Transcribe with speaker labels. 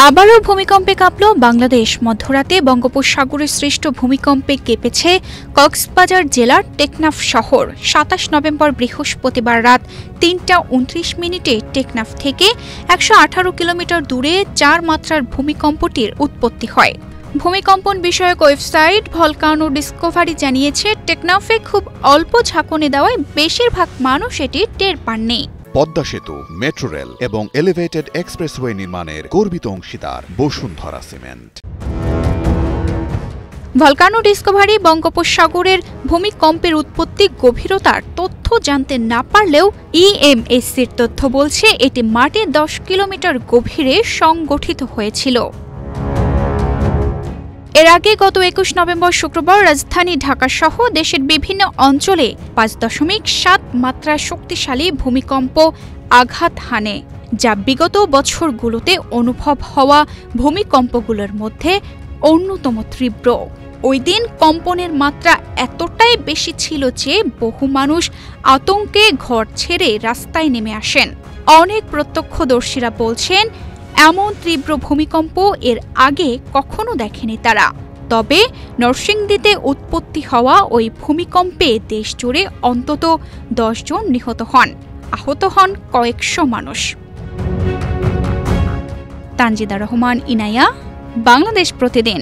Speaker 1: আবারও ভূমিকম্পে কাঁপল বাংলাদেশ। মধ্যরাতে বঙ্গোপসাগরে সৃষ্ট ভূমিকম্পে কেঁপেছে কক্সবাজার জেলার টেকনাফ শহর। ২৭ নভেম্বর বৃহস্পতিবার রাত ৩টা ২৯ টেকনাফ থেকে ১১৮ কিলোমিটার দূরে ৪ মাত্রার ভূমিকম্পটির উৎপত্তি হয়। ভূমিকম্পন বিষয়ক ওয়েবসাইট ভলকানো ডিসকভারি জানিয়েছে, টেকনাফে খুব অল্প ঝাঁকুনি দেওয়ায় বেশিরভাগ মানুষ এটি টের পাননি।
Speaker 2: পদ্মা সেতু, মেট্রো রেল এবং এলিভেটেড এক্সপ্রেসওয়ে নির্মাণের গর্বিত অংশীদার বসুন্ধরা সিমেন্ট।
Speaker 1: ভলকানো ডিসকভারি বঙ্গোপসাগরের ভূমিকম্পের উৎপত্তি গভীরতার তথ্য জানতে না পারলেও ইএমএসির তথ্য বলছে এটি মাটির ১০ কিলোমিটার গভীরে সংগঠিত হয়েছিল। এর আগে গত ২১ নভেম্বর শুক্রবার রাজধানী ঢাকা সহ দেশের বিভিন্ন অঞ্চলে ৫.৭ মাত্রার শক্তিশালী ভূমিকম্প আঘাত হানে, যা বিগত বছরগুলোতে অনুভব হওয়া ভূমিকম্পগুলোর মধ্যে অন্যতম তীব্র। ওই দিন কম্পনের মাত্রা এতটাই বেশি ছিল যে বহু মানুষ আতঙ্কে ঘর ছেড়ে রাস্তায় নেমে আসেন। অনেক প্রত্যক্ষদর্শীরা বলছেন, এমন তীব্র ভূমিকম্প এর আগে কখনো দেখেনি তারা। তবে নরসিংদীতে উৎপত্তি হওয়া ওই ভূমিকম্পে দেশজুড়ে অন্তত ১০ জন নিহত হন, আহত হন কয়েকশো মানুষ। তানজিদা রহমান, ইনায়া, বাংলাদেশ প্রতিদিন।